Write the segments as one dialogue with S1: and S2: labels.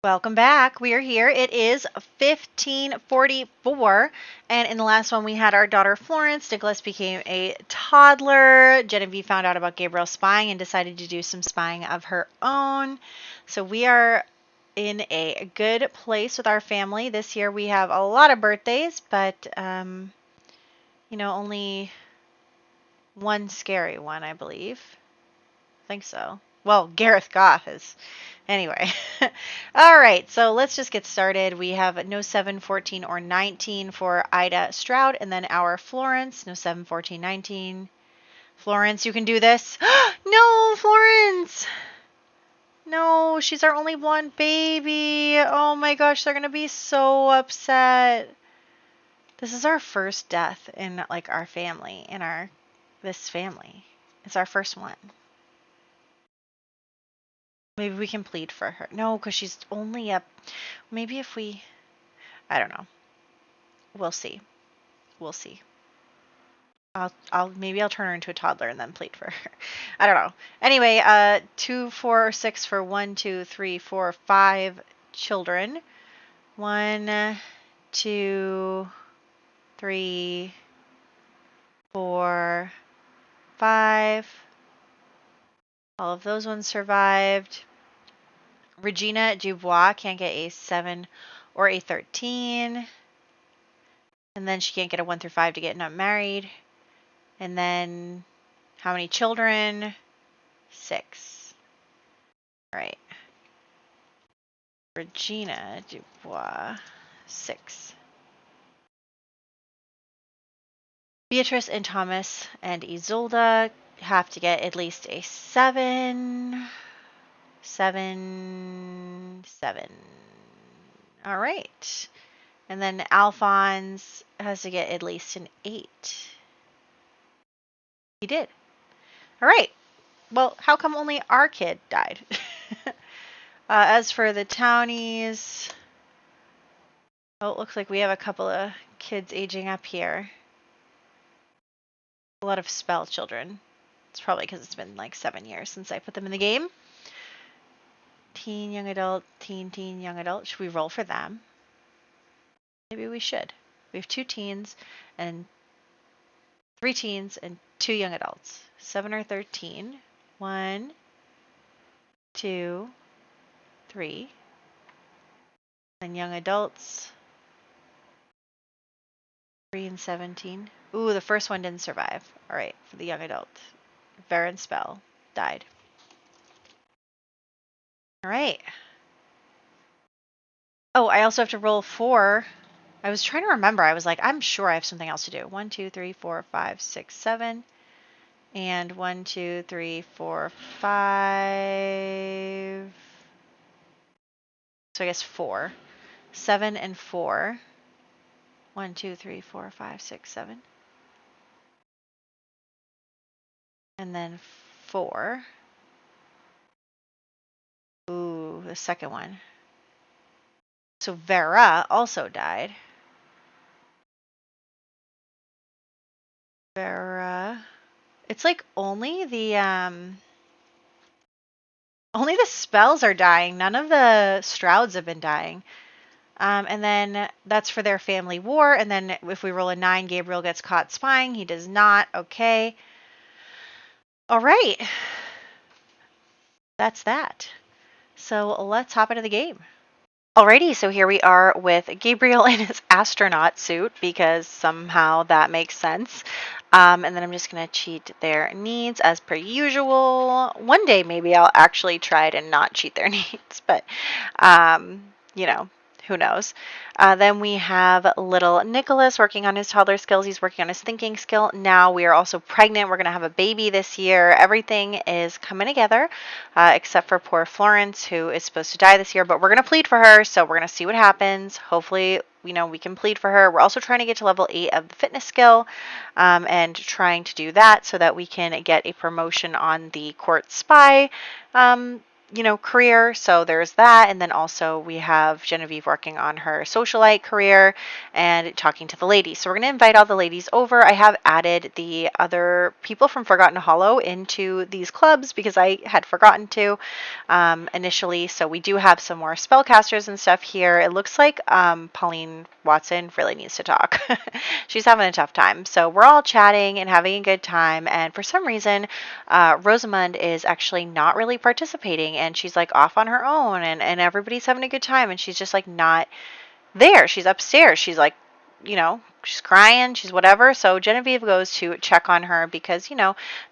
S1: Welcome back. We are here. It is 1544. And in the last one, we had our daughter Florence. Nicholas became a toddler. Genevieve found out about Gabriel spying and decided to do some spying of her own. So we are in a good place with our family. This year we have a lot of birthdays, but, only one scary one, I believe. I think so. Well, Gareth Goff is. Anyway. All right, so let's just get started. We have no 7, 14, or 19 for Ida Stroud, and then our Florence, no 7, 14, 19. Florence, you can do this. No, Florence! No, she's our only blonde baby. Oh my gosh, they're going to be so upset. This is our first death in our family, this family. It's our first one. Maybe we can plead for her. No, because she's only up. Maybe if we. I don't know. We'll see. We'll see. Maybe I'll turn her into a toddler and then plead for her. I don't know. Anyway, 2, 4, or 6 for 1, 2, 3, 4, 5 children. 1, 2, 3, 4, 5. All of those ones survived. Regina Dubois can't get a 7 or a 13. And then she can't get a 1 through 5 to get not married. And then how many children? 6. All right. Regina Dubois, 6. Beatrice and Thomas and Isolda have to get at least a 7. 7, 7. All right. And then Alphonse has to get at least an 8. He did. All right. Well, how come only our kid died? As for the townies, it looks like we have a couple of kids aging up here. A lot of spell children. It's probably because it's been 7 years since I put them in the game. Teen, young adult, teen, young adult. Should we roll for them? Maybe we should. We have 2 teens and 3 teens and 2 young adults. 7 or 13. 1, 2, 3. And young adults. 3 and 17. Ooh, the first one didn't survive. All right, for the young adult. Varen Spell died. All right. Oh, I also have to roll 4. I was trying to remember. I was like, I'm sure I have something else to do. 1, 2, 3, 4, 5, 6, 7. And 1, 2, 3, 4, 5. So I guess 4. 7 and 4. 1, 2, 3, 4, 5, 6, 7. And then 4. Ooh, the second one. So Vera also died. Vera. It's only the spells are dying. None of the Strouds have been dying. And then that's for their family war. And then if we roll a 9, Gabriel gets caught spying. He does not. Okay. All right. That's that. So let's hop into the game. Alrighty, so here we are with Gabriel in his astronaut suit because somehow that makes sense. And then I'm just going to cheat their needs as per usual. One day maybe I'll actually try to not cheat their needs, but who knows. Then we have little Nicholas working on his toddler skills. He's working on his thinking skill. Now we are also pregnant. We're going to have a baby this year. Everything is coming together, except for poor Florence, who is supposed to die this year. But we're going to plead for her, so we're going to see what happens. Hopefully, we can plead for her. We're also trying to get to level 8 of the fitness skill and trying to do that so that we can get a promotion on the court spy career. So there's that. And then also we have Genevieve working on her socialite career and talking to the ladies. So we're going to invite all the ladies over. I have added the other people from Forgotten Hollow into these clubs because I had forgotten to initially. So we do have some more spellcasters and stuff here. It looks like Pauline Watson really needs to talk. She's having a tough time. So we're all chatting and having a good time. And for some reason, Rosamund is actually not really participating, and she's like off on her own, and everybody's having a good time, and she's just like not there. She's upstairs. She's like, she's crying, she's whatever. So Genevieve goes to check on her because,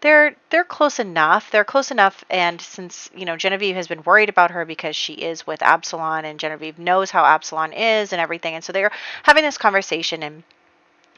S1: they're close enough. They're close enough, and since, Genevieve has been worried about her because she is with Absalom, and Genevieve knows how Absalom is and everything, and so they're having this conversation, and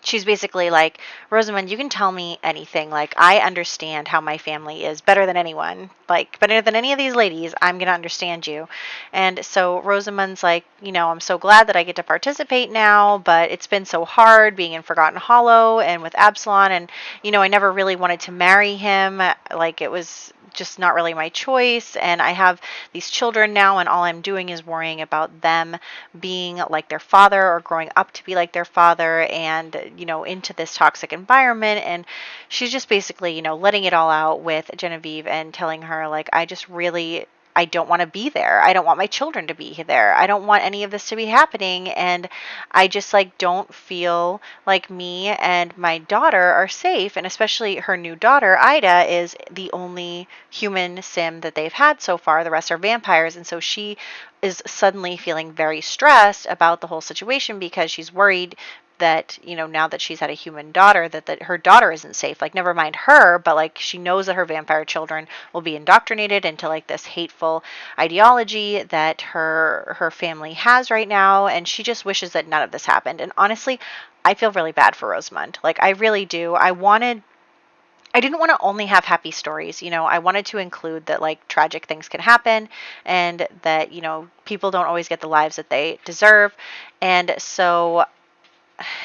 S1: she's basically like, Rosamund, you can tell me anything. Like, I understand how my family is better than anyone. Like, better than any of these ladies, I'm going to understand you. And so Rosamund's like, I'm so glad that I get to participate now, but it's been so hard being in Forgotten Hollow and with Absalom. And, I never really wanted to marry him. Like, it was just not really my choice, and I have these children now, and all I'm doing is worrying about them being like their father or growing up to be like their father, and into this toxic environment. And she's just basically letting it all out with Genevieve and telling her, like, I don't want to be there. I don't want my children to be there. I don't want any of this to be happening. And I just like don't feel like me and my daughter are safe. And especially her new daughter, Ida, is the only human sim that they've had so far. The rest are vampires. And so she is suddenly feeling very stressed about the whole situation because she's worried that now that she's had a human daughter, that her daughter isn't safe. Like, never mind her, but like she knows that her vampire children will be indoctrinated into like this hateful ideology that her family has right now, and she just wishes that none of this happened. And honestly, I feel really bad for Rosamund. Like, I really do. I didn't want to only have happy stories. I wanted to include that like tragic things can happen, and that people don't always get the lives that they deserve. And so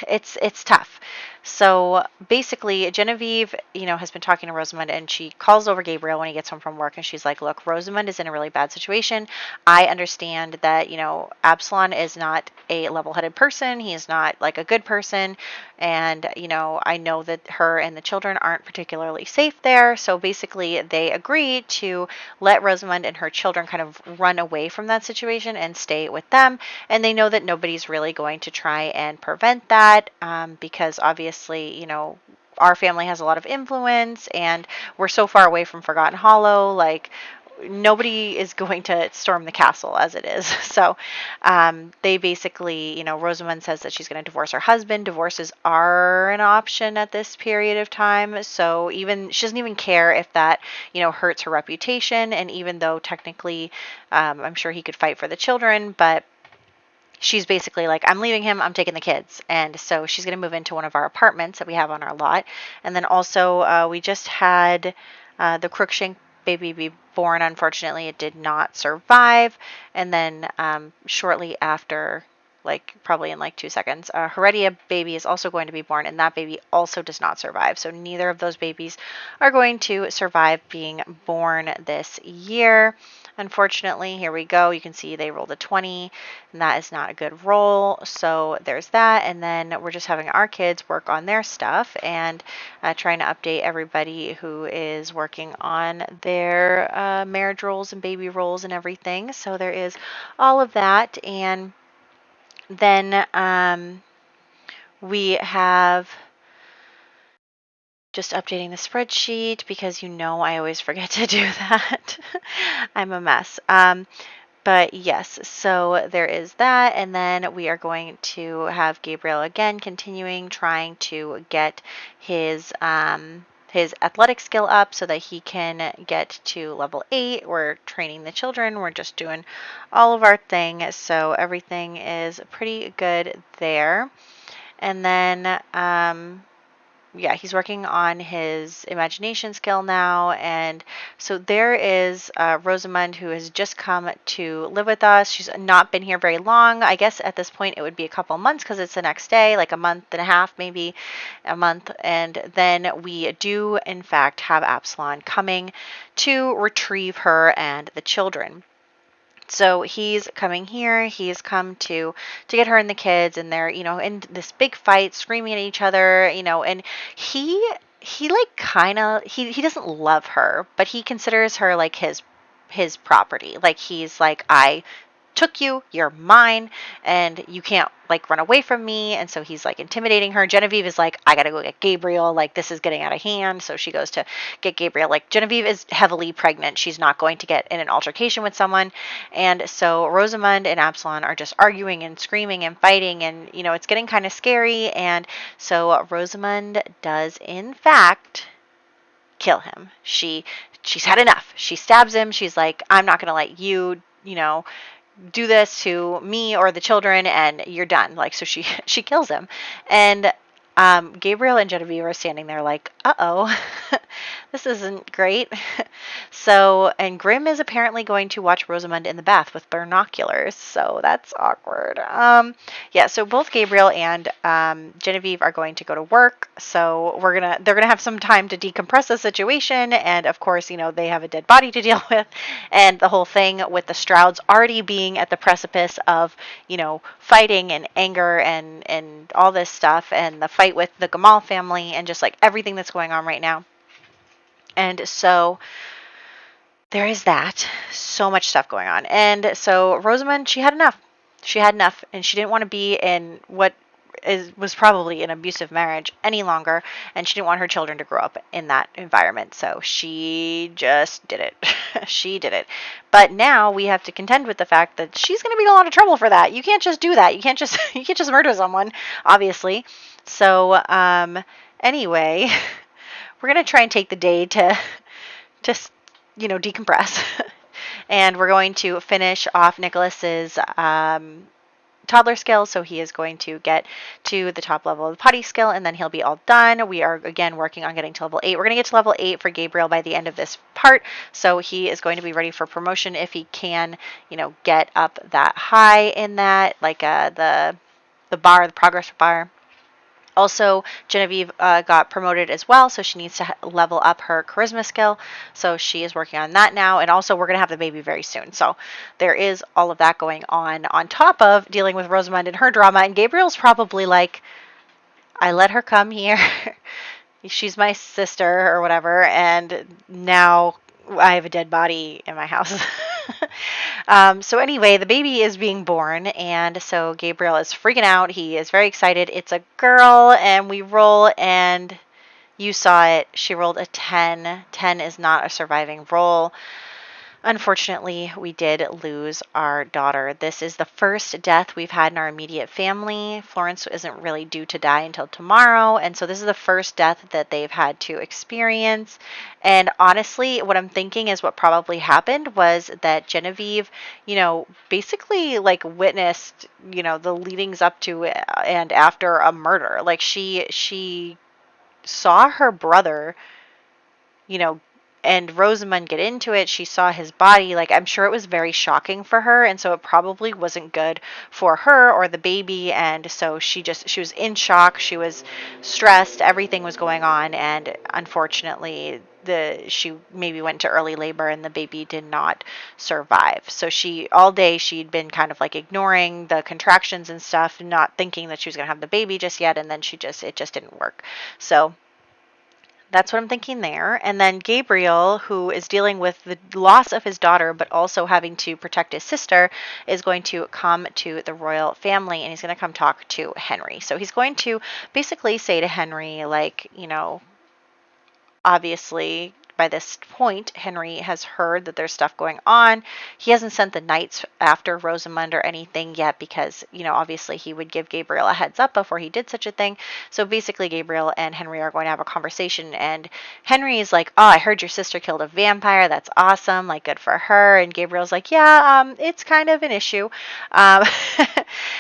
S1: it's tough. So basically, Genevieve, has been talking to Rosamund, and she calls over Gabriel when he gets home from work, and she's like, "Look, Rosamund is in a really bad situation. I understand that, Absalom is not a level-headed person. He is not like a good person, and I know that her and the children aren't particularly safe there. So basically, they agree to let Rosamund and her children kind of run away from that situation and stay with them, and they know that nobody's really going to try and prevent that, because obviously, our family has a lot of influence, and we're so far away from Forgotten Hollow. Like, nobody is going to storm the castle as it is." So they basically, Rosamund says that she's going to divorce her husband. Divorces are an option at this period of time. So even she doesn't even care if that, hurts her reputation. And even though technically, I'm sure he could fight for the children, but she's basically like, I'm leaving him, I'm taking the kids. And so she's going to move into one of our apartments that we have on our lot. And then also, we just had the Crookshank baby be born. Unfortunately, it did not survive. And then shortly after, like probably in like 2 seconds, Heredia baby is also going to be born, and that baby also does not survive. So neither of those babies are going to survive being born this year. Unfortunately, here we go. You can see they rolled a 20, and that is not a good roll. So there's that. And then we're just having our kids work on their stuff and trying to update everybody who is working on their marriage rolls and baby rolls and everything. So there is all of that. And then we have just updating the spreadsheet because I always forget to do that. I'm a mess. But yes, so there is that. And then we are going to have Gabriel again continuing trying to get his athletic skill up so that he can get to level 8. We're training the children. We're just doing all of our thing. So everything is pretty good there. And then yeah, he's working on his imagination skill now. And so there is Rosamund, who has just come to live with us. She's not been here very long. I guess at this point it would be a couple months because it's the next day, like a month and a half, maybe a month. And then we do, in fact, have Absalom coming to retrieve her and the children. So he's coming here. He's come to get her and the kids, and they're in this big fight, screaming at each other. And he like kind of he doesn't love her, but he considers her like his property. Like he's like, I took you, you're mine, and you can't like run away from me. And so he's like intimidating her. Genevieve is like, I gotta go get Gabriel, like this is getting out of hand. So she goes to get Gabriel. Like Genevieve is heavily pregnant, she's not going to get in an altercation with someone. And so Rosamund and Absalom are just arguing and screaming and fighting, and it's getting kind of scary. And so Rosamund does in fact kill him. She's had enough. She stabs him. She's like, I'm not gonna let you do this to me or the children, and you're done. Like, so she kills him. And Gabriel and Genevieve are standing there like, uh-oh, this isn't great. So, and Grimm is apparently going to watch Rosamund in the bath with binoculars, so that's awkward. Yeah, so both Gabriel and Genevieve are going to go to work, so they're gonna have some time to decompress the situation, and of course, they have a dead body to deal with, and the whole thing with the Strouds already being at the precipice of, fighting and anger and all this stuff, and the fight with the Gamal family, and just like everything that's going on right now. And so there is that. So much stuff going on. And so Rosamund, she had enough. She had enough, and she didn't want to be in what was probably an abusive marriage any longer, and she didn't want her children to grow up in that environment. So she just did it. She did it. But now we have to contend with the fact that she's going to be in a lot of trouble for that. You can't just do that. You can't just murder someone, obviously. So anyway, we're going to try and take the day to decompress. And we're going to finish off Nicholas's toddler skill. So he is going to get to the top level of the potty skill, and then he'll be all done. We are again working on getting to level 8. We're going to get to level 8 for Gabriel by the end of this part. So he is going to be ready for promotion if he can, get up that high in that, like the bar, the progress bar. Also, Genevieve got promoted as well, so she needs to level up her charisma skill. So she is working on that now. And also, we're going to have the baby very soon. So there is all of that going on top of dealing with Rosamund and her drama. And Gabriel's probably like, I let her come here. She's my sister or whatever. And now I have a dead body in my house. So anyway, the baby is being born, and so Gabriel is freaking out. He is very excited. It's a girl, and we roll, and you saw it. She rolled a 10. 10 is not a surviving roll. Unfortunately, we did lose our daughter. This is the first death we've had in our immediate family. Florence isn't really due to die until tomorrow, and so this is the first death that they've had to experience. And honestly, what I'm thinking is what probably happened was that Genevieve, basically like witnessed, the leadings up to and after a murder. Like she saw her brother, you know, and Rosamund get into it. She saw his body. Like, I'm sure it was very shocking for her, and so it probably wasn't good for her or the baby. And so she was in shock. She was stressed. Everything was going on, and unfortunately, she maybe went to early labor, and the baby did not survive. So all day she'd been kind of like ignoring the contractions and stuff, not thinking that she was gonna have the baby just yet, and then it just didn't work. So that's what I'm thinking there. And then Gabriel, who is dealing with the loss of his daughter, but also having to protect his sister, is going to come to the royal family, and he's going to come talk to Henry. So he's going to basically say to Henry, like, obviously, by this point, Henry has heard that there's stuff going on. He hasn't sent the knights after Rosamund or anything yet because, obviously he would give Gabriel a heads up before he did such a thing. So basically, Gabriel and Henry are going to have a conversation, and Henry is like, "Oh, I heard your sister killed a vampire. That's awesome. Like, good for her." And Gabriel's like, "Yeah, it's kind of an issue." Um,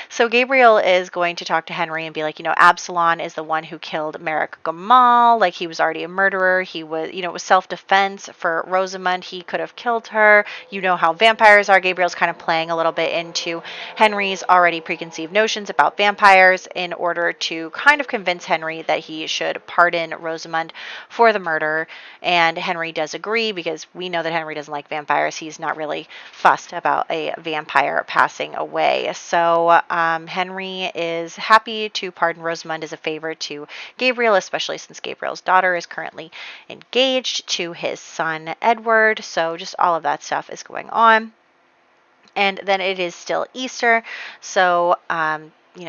S1: so Gabriel is going to talk to Henry and be like, Absalom is the one who killed Merrick Gamal. Like, he was already a murderer. He was, it was self-defense for Rosamund. He could have killed her. You know how vampires are. Gabriel's kind of playing a little bit into Henry's already preconceived notions about vampires in order to kind of convince Henry that he should pardon Rosamund for the murder. And Henry does agree because we know that Henry doesn't like vampires. He's not really fussed about a vampire passing away. So Henry is happy to pardon Rosamund as a favor to Gabriel, especially since Gabriel's daughter is currently engaged to his son Edward. So just all of that stuff is going on. And then it is still Easter. So,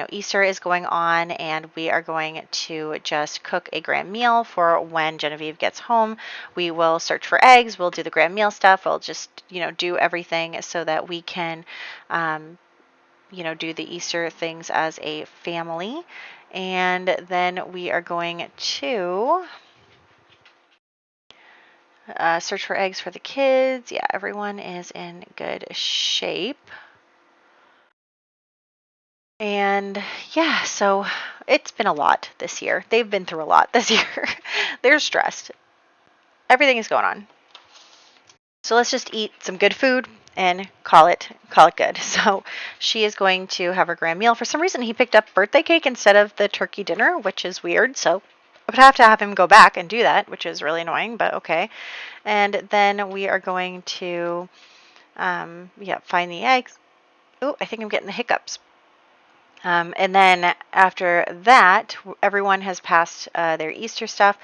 S1: Easter is going on, and we are going to just cook a grand meal for when Genevieve gets home. We will search for eggs. We'll do the grand meal stuff. We'll just, do everything so that we can, do the Easter things as a family. And then we are going to search for eggs for the kids. Yeah, everyone is in good shape. And yeah, so it's been a lot this year. They've been through a lot this year. They're stressed. Everything is going on. So let's just eat some good food and call it good. So she is going to have her grand meal. For some reason, he picked up birthday cake instead of the turkey dinner, which is weird. So I would have to have him go back and do that, which is really annoying, but okay. And then we are going to, find the eggs. Oh, I think I'm getting the hiccups. And then after that, everyone has passed their Easter stuff.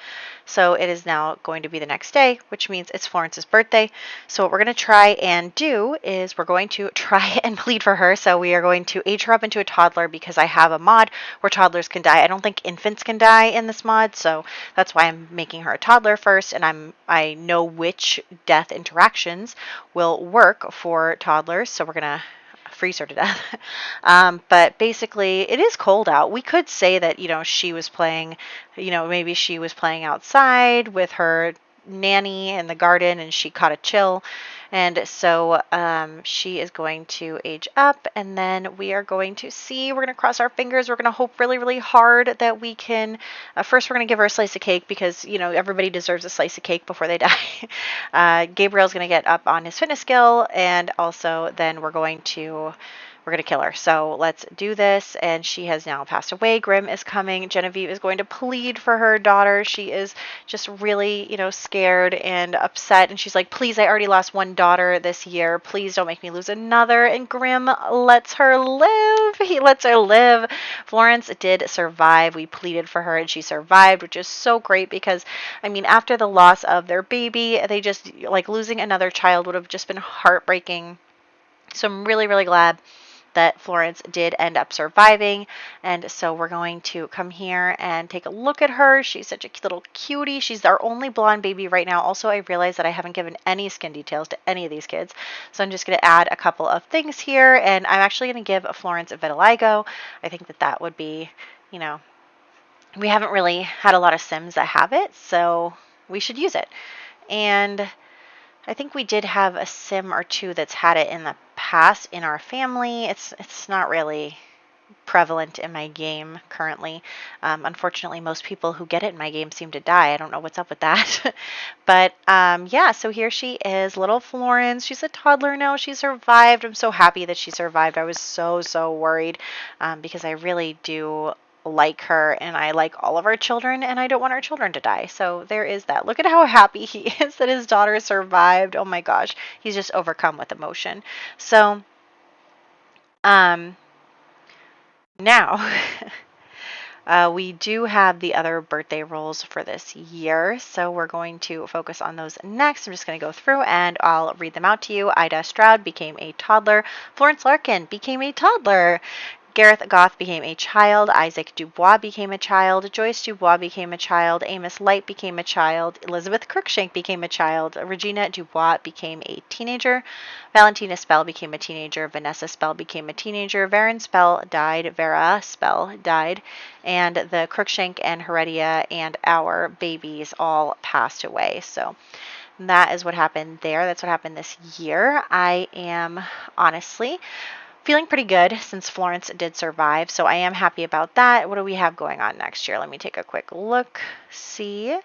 S1: So it is now going to be the next day, which means it's Florence's birthday. So what we're going to try and do is we're going to try and plead for her. So we are going to age her up into a toddler because I have a mod where toddlers can die. I don't think infants can die in this mod. So that's why I'm making her a toddler first. And I know which death interactions will work for toddlers. So we're going to freeze her to death. But basically, it is cold out. We could say that, she was playing, maybe she was playing outside with her nanny in the garden and she caught a chill. And so she is going to age up, and then we are going to see. We're going to cross our fingers. We're going to hope really, really hard that we can. First, we're going to give her a slice of cake because, everybody deserves a slice of cake before they die. Gabriel's going to get up on his fitness skill, and also then we're going to kill her. So let's do this. And she has now passed away. Grimm is coming. Genevieve is going to plead for her daughter. She is just really, scared and upset. And she's like, "Please, I already lost one daughter this year. Please don't make me lose another." And Grimm lets her live. He lets her live. Florence did survive. We pleaded for her and she survived, which is so great because, after the loss of their baby, they just, losing another child would have just been heartbreaking. So I'm really, really glad that Florence did end up surviving. And so we're going to come here and take a look at her. She's such a little cutie. She's our only blonde baby right now. Also, I realized that I haven't given any skin details to any of these kids. So I'm just going to add a couple of things here. And I'm actually going to give Florence a vitiligo. I think that would be, we haven't really had a lot of Sims that have it. So we should use it. And I think we did have a sim or two that's had it in the past in our family. It's not really prevalent in my game currently. Unfortunately, most people who get it in my game seem to die. I don't know what's up with that. But so here she is, little Florence. She's a toddler now. She survived. I'm so happy that she survived. I was so worried because I really do like her and I like all of our children and I don't want our children to die. So there is that. Look at how happy he is that his daughter survived. Oh my gosh. He's just overcome with emotion. So now we do have the other birthday rolls for this year, so we're going to focus on those next. I'm just going to go through and I'll read them out to you. Ida Stroud became a toddler. Florence Larkin became a toddler. Gareth Goth became a child. Isaac Dubois became a child. Joyce Dubois became a child. Amos Light became a child. Elizabeth Cruikshank became a child. Regina Dubois became a teenager. Valentina Spell became a teenager. Vanessa Spell became a teenager. Varen Spell died. Vera Spell died. And the Cruikshank and Heredia and our babies all passed away. So that is what happened there. That's what happened this year. I am honestly feeling pretty good since Florence did survive, so I am happy about that. What do we have going on next year? Let me take a quick look, see.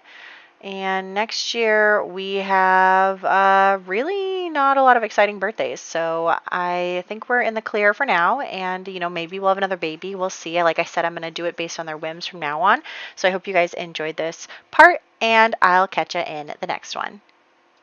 S1: And next year we have really not a lot of exciting birthdays. So I think we're in the clear for now. And, maybe we'll have another baby. We'll see. Like I said, I'm going to do it based on their whims from now on. So I hope you guys enjoyed this part, and I'll catch you in the next one.